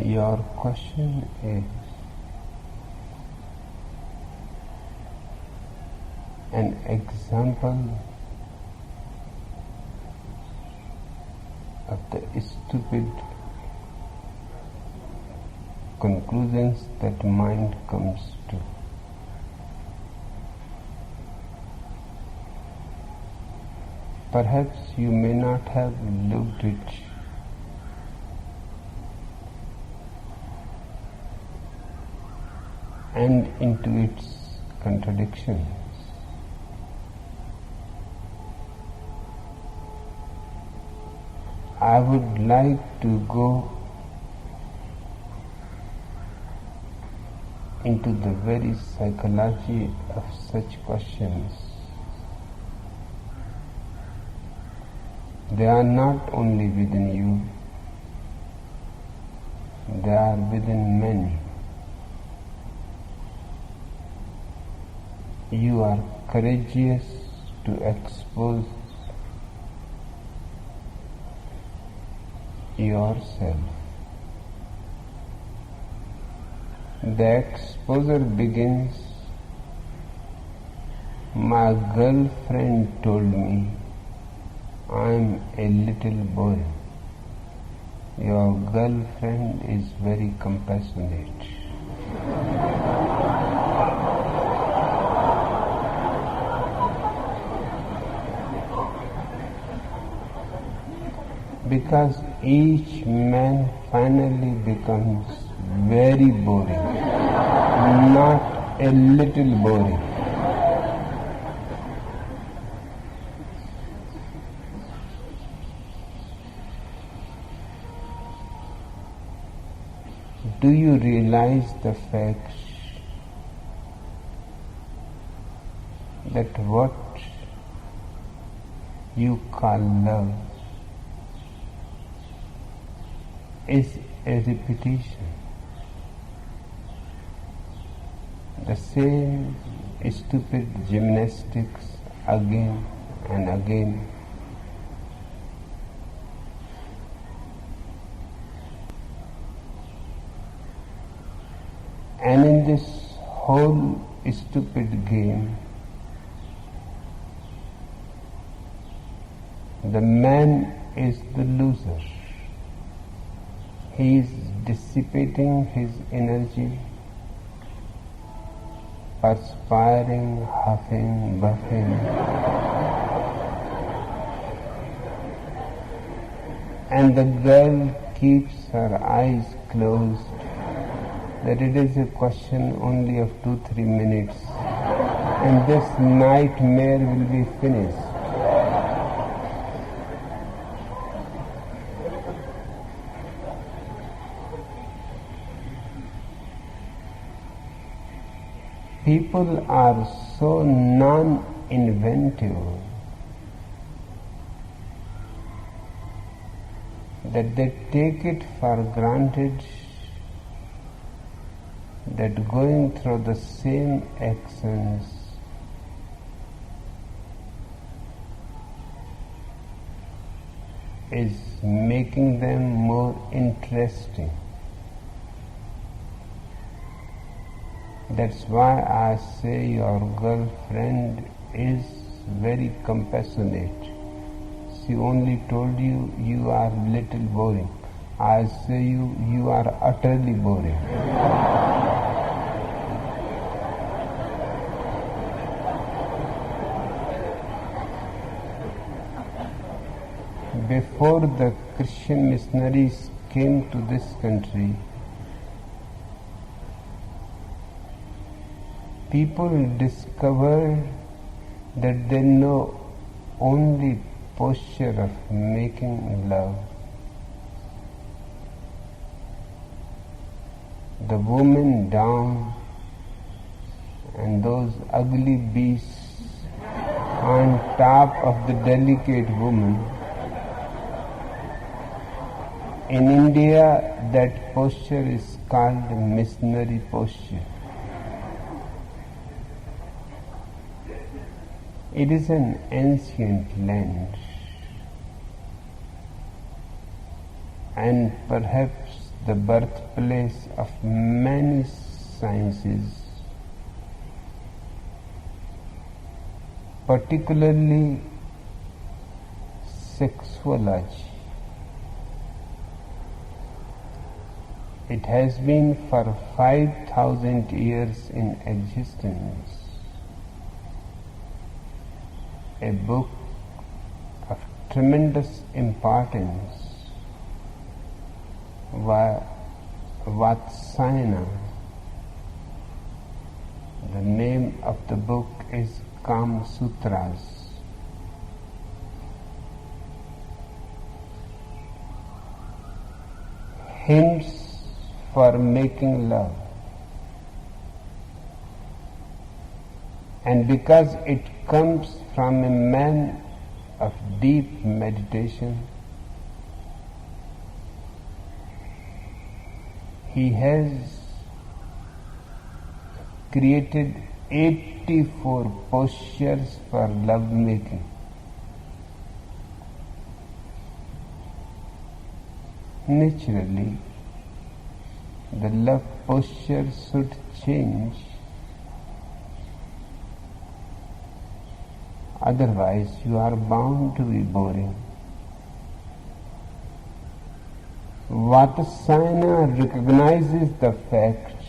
Your question is an example of the stupid conclusions that mind comes to. Perhaps you may not have looked it and into its contradictions. I would like to go into the very psychology of such questions. They are not only within you, they are within many. You are courageous to expose yourself. The exposure begins. My girlfriend told me I'm a little boy. Your girlfriend is very compassionate. Because each man finally becomes very boring, not a little boring. Do you realize the fact that what you call love is a repetition? The same stupid gymnastics again and again. And in this whole stupid game, the man is the loser. He is dissipating his energy, perspiring, huffing, buffing, and the girl keeps her eyes closed, that it is a question only of 2-3 minutes, and this nightmare will be finished. People are so non-inventive that they take it for granted that going through the same actions is making them more interesting. That's why I say your girlfriend is very compassionate. She only told you you are little boring. I say you are utterly boring. Before the Christian missionaries came to this country, people discovered that they know only posture of making love. The woman down and those ugly beasts on top of the delicate woman. In India, that posture is called missionary posture. It is an ancient land, and perhaps the birthplace of many sciences, particularly sexuology. It has been for 5,000 years in existence, a book of tremendous importance. Vatsyayana. The name of the book is Kama Sutras. Hints for making love. And because it comes from a man of deep meditation, he has created 84 postures for love making. Naturally, the love posture should change, otherwise you are bound to be boring. Vatsyayana recognizes the fact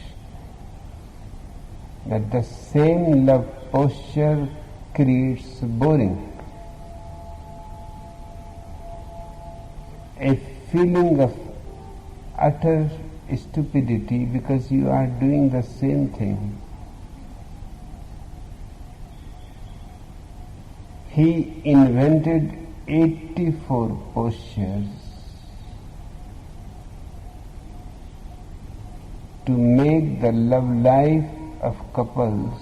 that the same love posture creates boring, a feeling of utter stupidity because you are doing the same thing. He invented 84 postures to make the love life of couples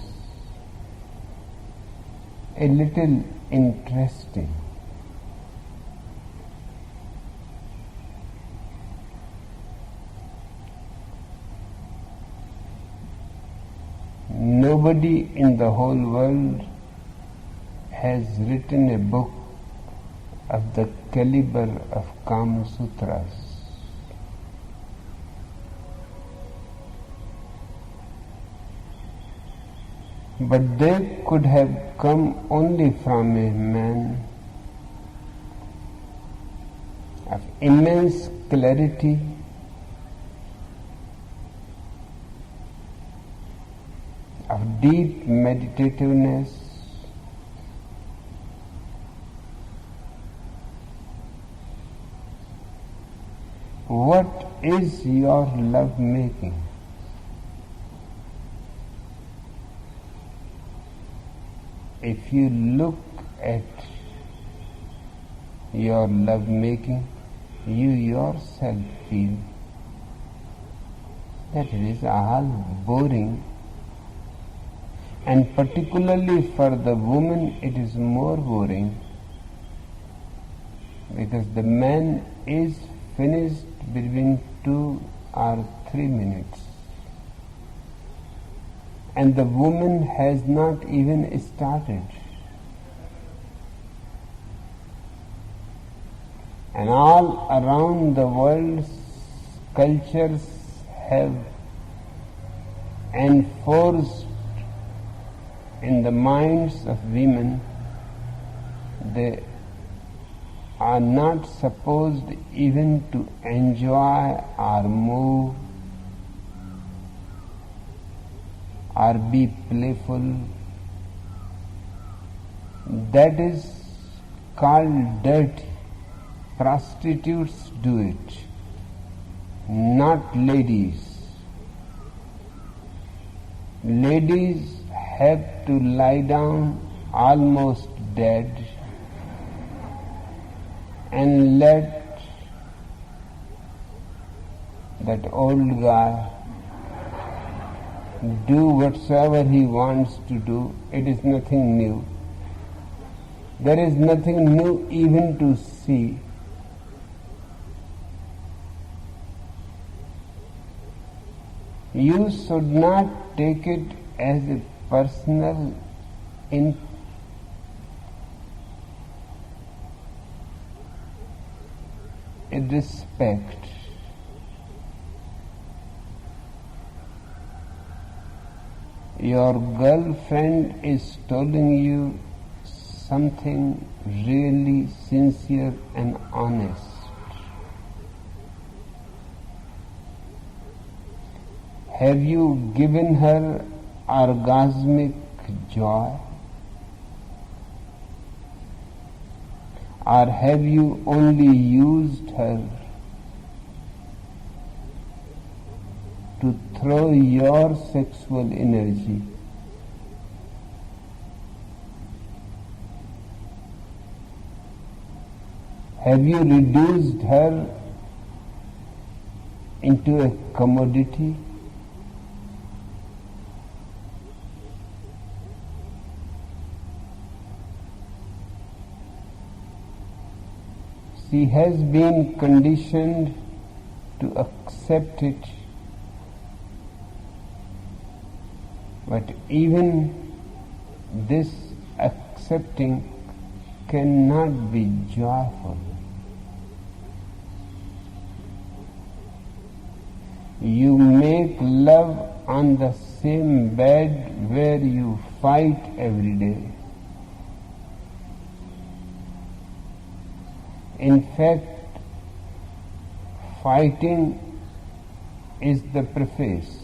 a little interesting. Nobody in the whole world has written a book of the caliber of Kama Sutras. But they could have come only from a man of immense clarity, of deep meditativeness, what is your love making? If you look at your love making, you yourself feel that it is all boring, and particularly for the woman it is more boring because the man is finished between 2 or 3 minutes and the woman has not even started. And all around the world, cultures have enforced in the minds of women they are not supposed even to enjoy or move or be playful. That is called dirty. Prostitutes do it, not ladies. Ladies have to lie down almost dead and let that old guy do whatsoever he wants to do. It is nothing new. There is nothing new even to see. You should not take it as a personal respect. Your girlfriend is telling you something really sincere and honest. Have you given her orgasmic joy? Or have you only used her to throw your sexual energy? Have you reduced her into a commodity? She has been conditioned to accept it, but even this accepting cannot be joyful. You make love on the same bed where you fight every day. In fact, fighting is the preface.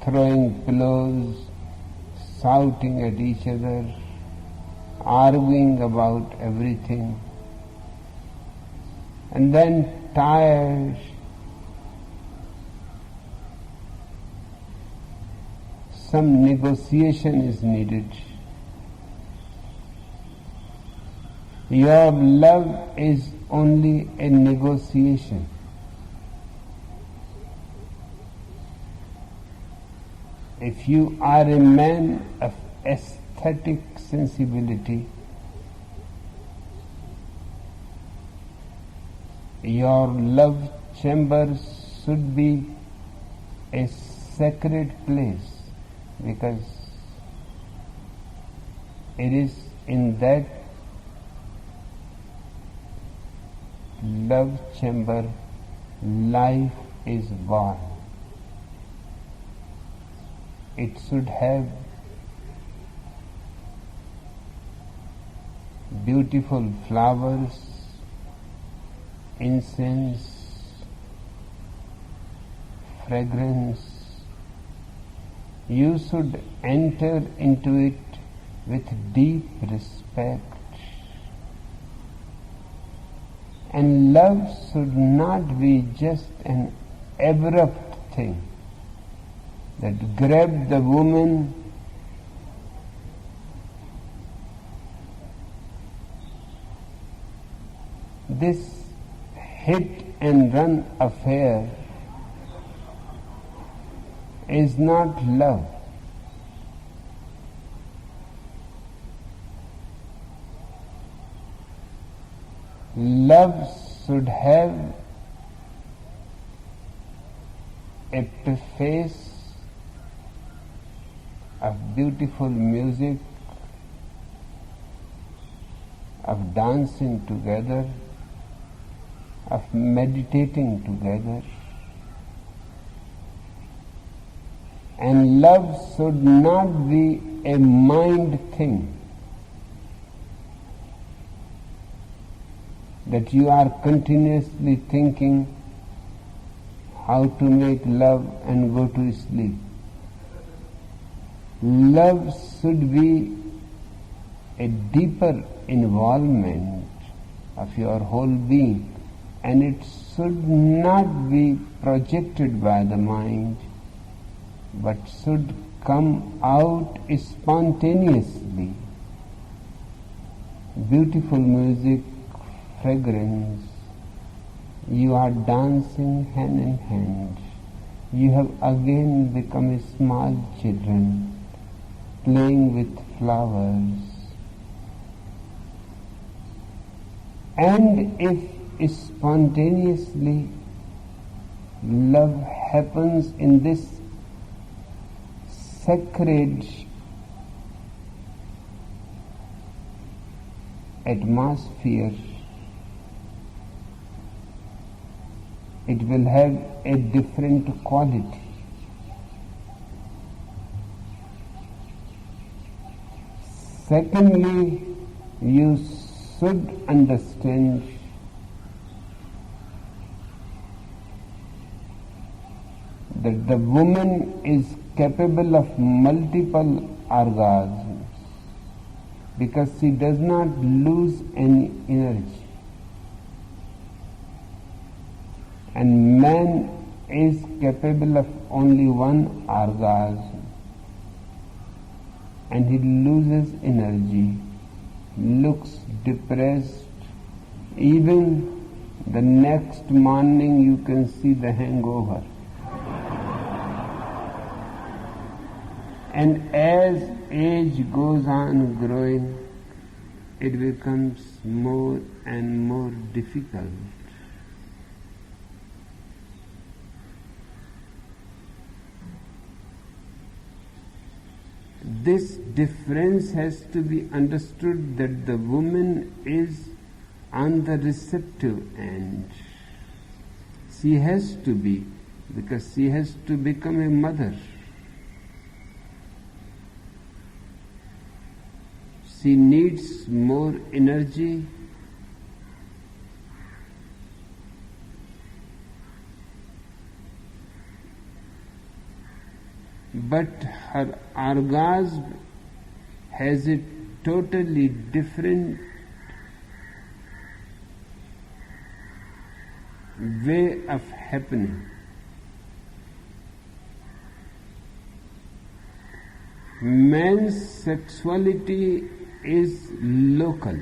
Throwing pillows, shouting at each other, arguing about everything, and then tired, some negotiation is needed. Your love is only a negotiation. If you are a man of aesthetic sensibility, your love chamber should be a sacred place, because it is in that love chamber life is born. It should have beautiful flowers, incense, fragrance. You should enter into it with deep respect. And love should not be just an abrupt thing that grab the woman this hit and run affair is not love. Love should have a preface of beautiful music, of dancing together, of meditating together. And love should not be a mind thing, that you are continuously thinking how to make love and go to sleep. Love should be a deeper involvement of your whole being, and it should not be projected by the mind, but should come out spontaneously. Beautiful music, fragrance, you are dancing hand in hand. You have again become small children, playing with flowers. And if spontaneously love happens in this sacred atmosphere, it will have a different quality. Secondly, you should understand that the woman is capable of multiple orgasms because she does not lose any energy. And man is capable of only one orgasm, and he loses energy, looks depressed. Even the next morning you can see the hangover. And as age goes on growing, it becomes more and more difficult. This difference has to be understood, that the woman is on the receptive end. She has to be, because she has to become a mother. She needs more energy. But her orgasm has a totally different way of happening. Man's sexuality is local,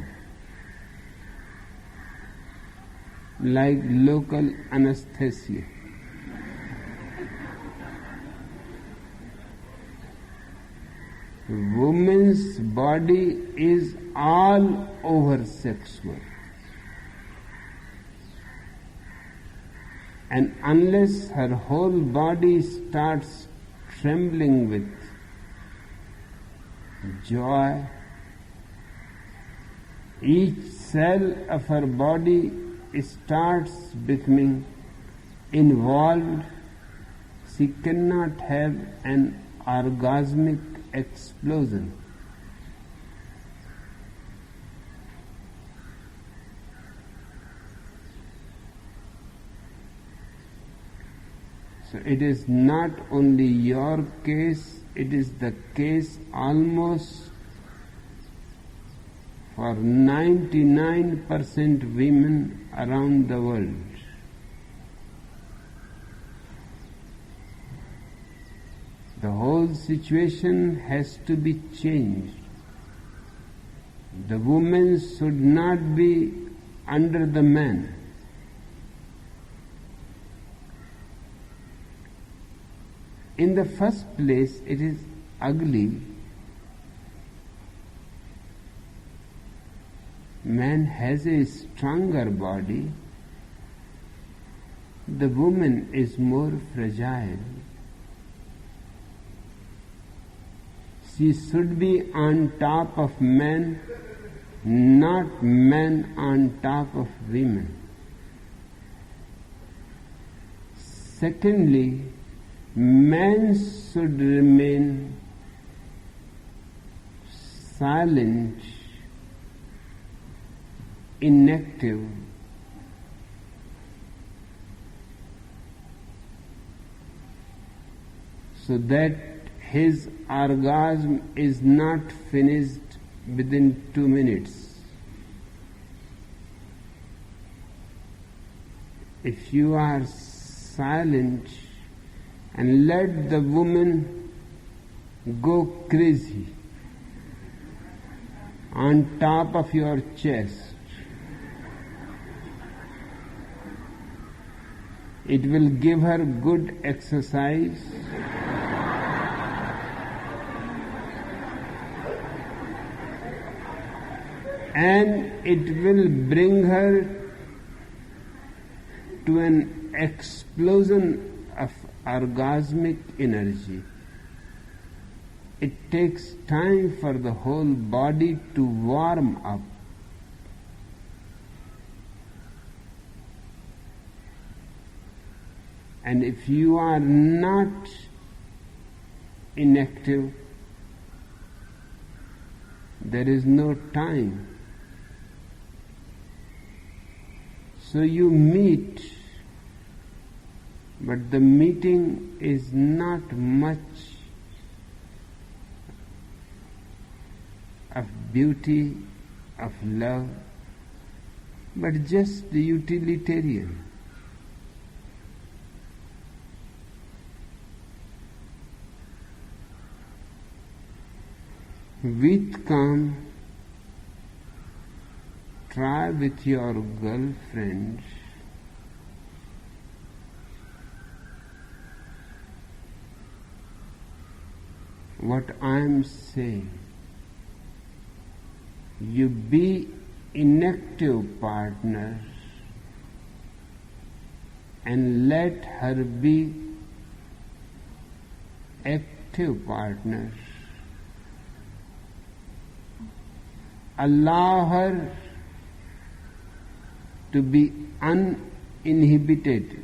like local anesthesia. Woman's body is all over sexual, and unless her whole body starts trembling with joy, each cell of her body starts becoming involved, she cannot have an orgasmic explosion. So it is not only your case, it is the case almost for 99% women around the world. The whole situation has to be changed. The woman should not be under the man. In the first place, it is ugly. Man has a stronger body. The woman is more fragile. She should be on top of man, not man on top of women. Secondly, man should remain silent, inactive, so that his orgasm is not finished within 2 minutes. If you are silent and let the woman go crazy on top of your chest, it will give her good exercise. And it will bring her to an explosion of orgasmic energy. It takes time for the whole body to warm up. And if you are not inactive, there is no time. So you meet, but the meeting is not much of beauty, of love, but just utilitarian. With calm, try with your girlfriend what I am saying. You be inactive partners and let her be active partners. Allow her to be uninhibited.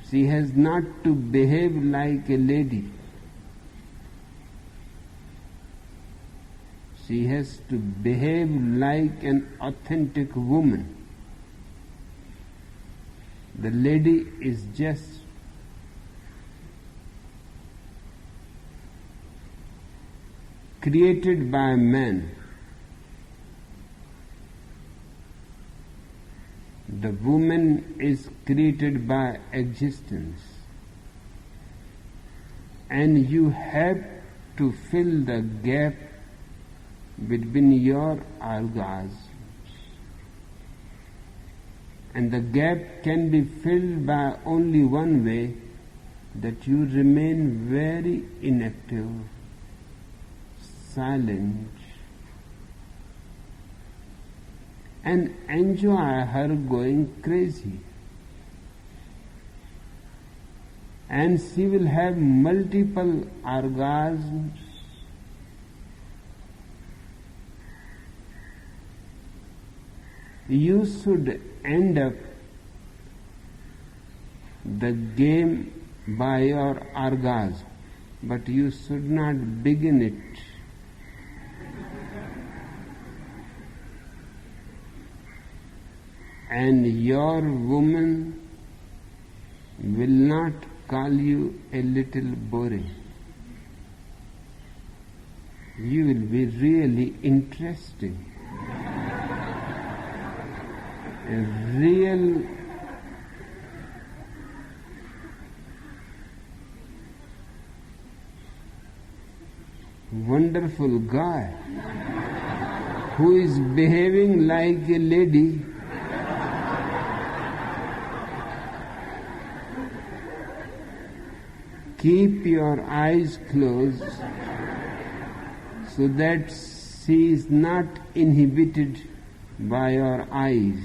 She has not to behave like a lady. She has to behave like an authentic woman. The lady is just created by man. The woman is created by existence. And you have to fill the gap between your orgasms. And the gap can be filled by only one way, that you remain very inactive, silent, and enjoy her going crazy. And she will have multiple orgasms. You should end up the game by your orgasm, but you should not begin it. And your woman will not call you a little boring. You will be really interesting. A real wonderful guy who is behaving like a lady. Keep your eyes closed so that she is not inhibited by your eyes.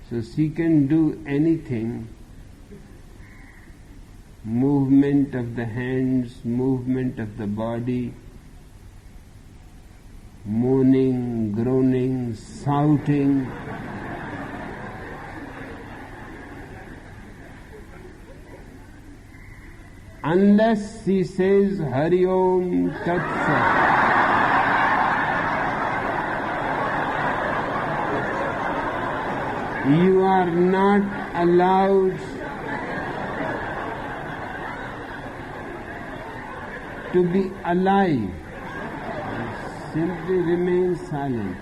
So she can do anything, movement of the hands, movement of the body, moaning, groaning, shouting. Unless she says Hari Om Tat Sat. You are not allowed to be alive. Simply remain silent.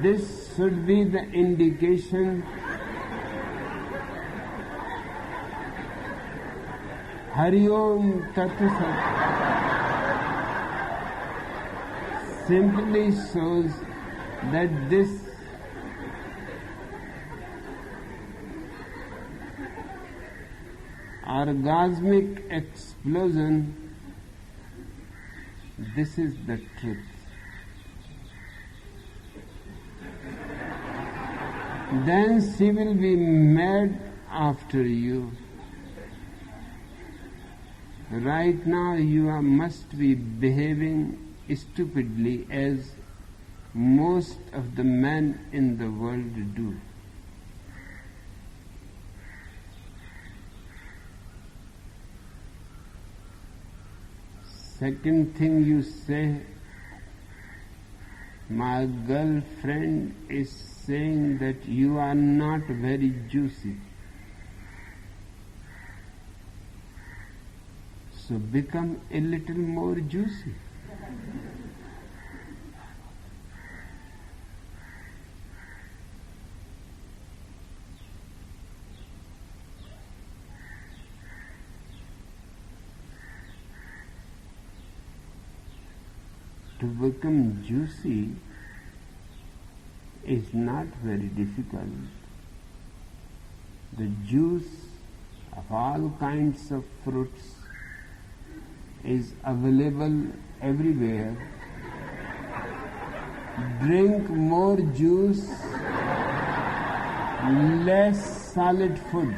This should be the indication. Hari Om Tat Sat simply shows that this orgasmic explosion, this is the truth. Then she will be mad after you. Right now you must be behaving stupidly as most of the men in the world do. Second thing you say, my girlfriend is saying that you are not very juicy. So become a little more juicy. To become juicy is not very difficult. The juice of all kinds of fruits is available everywhere. Drink more juice, less solid food.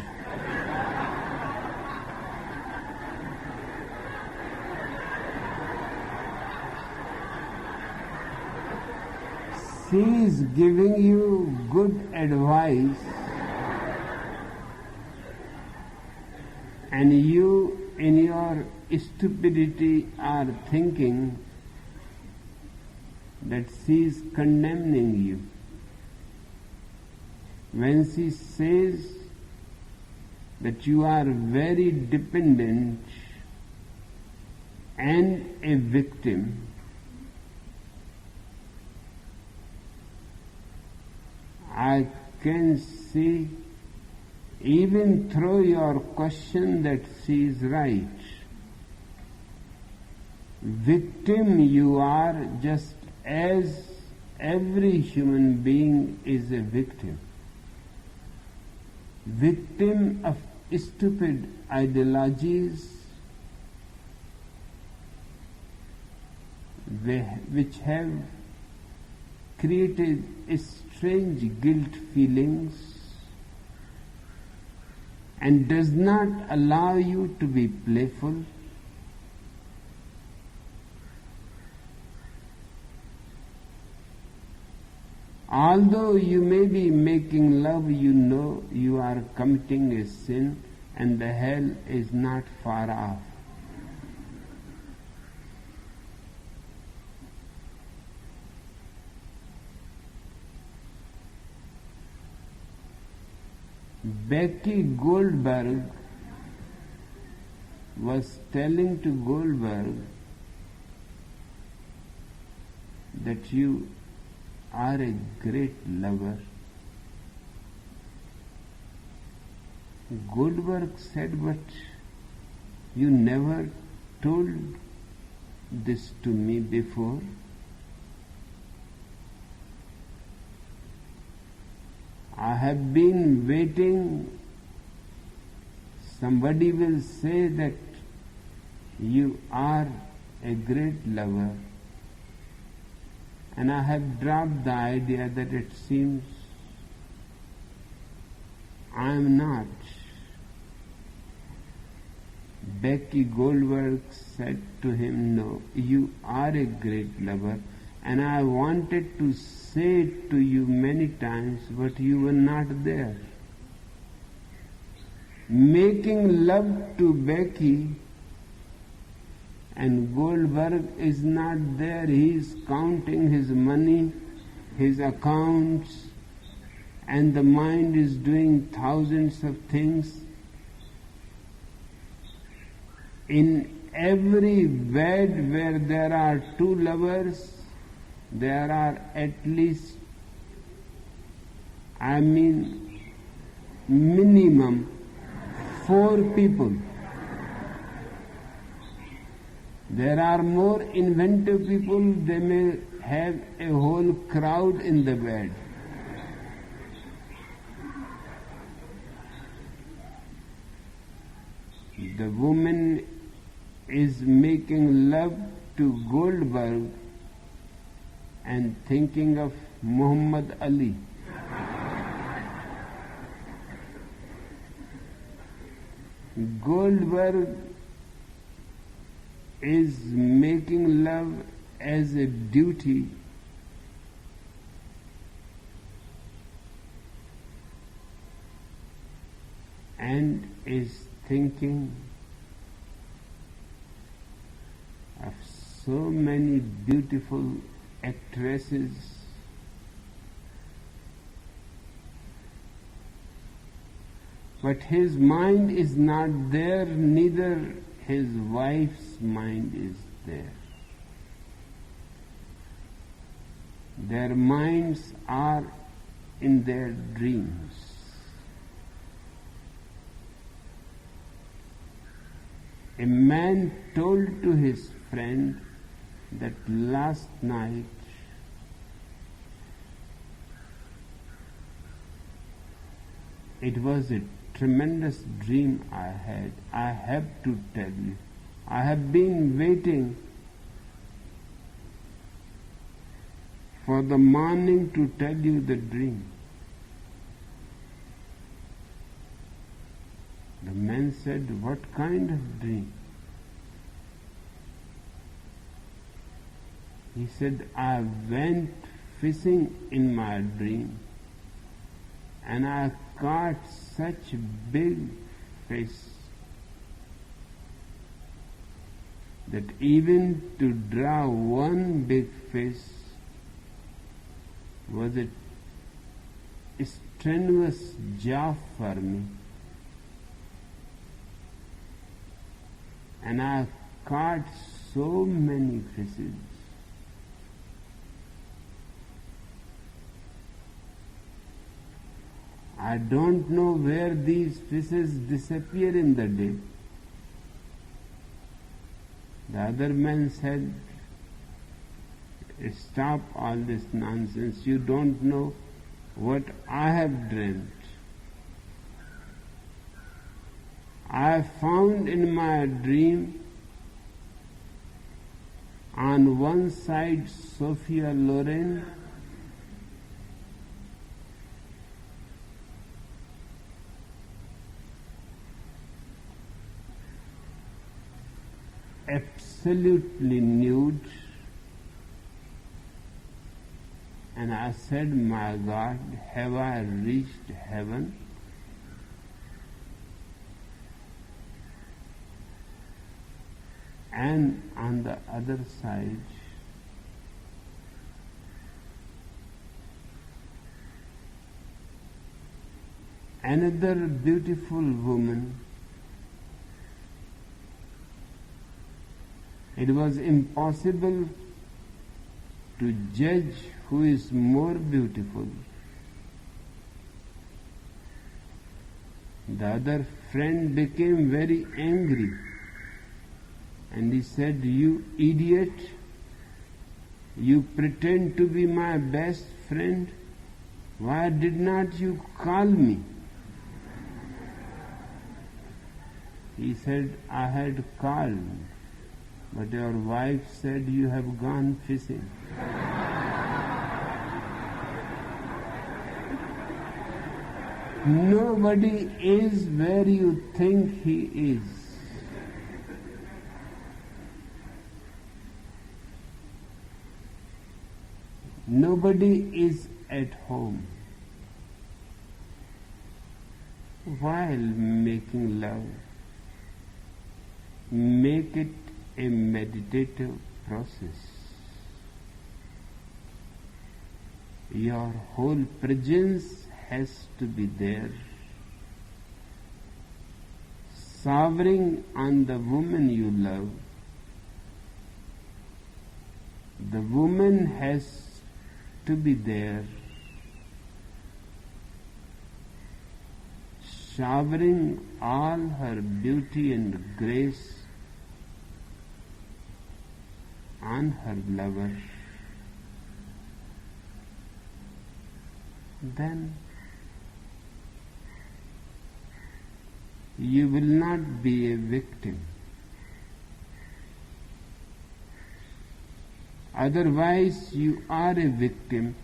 She is giving you good advice, and you in your stupidity are thinking that she is condemning you. When she says that you are very dependent and a victim, I can see even through your question that she is right. Victim you are, just as every human being is a victim. Victim of stupid ideologies which have created strange guilt feelings and does not allow you to be playful. Although you may be making love, you know you are committing a sin and the hell is not far off. Becky Goldberg was telling to Goldberg that you are a great lover. Goldberg said, but you never told this to me before. I have been waiting. Somebody will say that you are a great lover. And I have dropped the idea that it seems I am not. Becky Goldberg said to him, no, you are a great lover. And I wanted to say it to you many times, but you were not there. Making love to Becky, and Goldberg is not there. He is counting his money, his accounts, and the mind is doing thousands of things. In every bed where there are two lovers, there are at least, minimum 4 people. There are more inventive people, they may have a whole crowd in the bed. The woman is making love to Goldberg and thinking of Muhammad Ali. Goldberg is making love as a duty and is thinking of so many beautiful actresses, but his mind is not there, neither his wife's mind is there. Their minds are in their dreams. A man told to his friend that last night it was a tremendous dream I had. I have to tell you. I have been waiting for the morning to tell you the dream. The man said, "What kind of dream?" He said, "I went fishing in my dream and I caught such big fish that even to draw one big fish was a strenuous job for me. And I caught so many fishes. I don't know where these fishes disappear in the day." The other man said, "Stop all this nonsense. You don't know what I have dreamt. I found in my dream on one side Sophia Loren, absolutely nude, and I said, 'My God, have I reached heaven?' And on the other side, another beautiful woman. It was impossible to judge who is more beautiful. The other friend became very angry and he said, "You idiot, you pretend to be my best friend. Why did not you call me?" He said, "I had called, but your wife said you have gone fishing." Nobody is where you think he is. Nobody is at home while making love. Make it a meditative process. Your whole presence has to be there, sovereign on the woman you love. The woman has to be there, showering all her beauty and grace on her lover. Then you will not be a victim. Otherwise you are a victim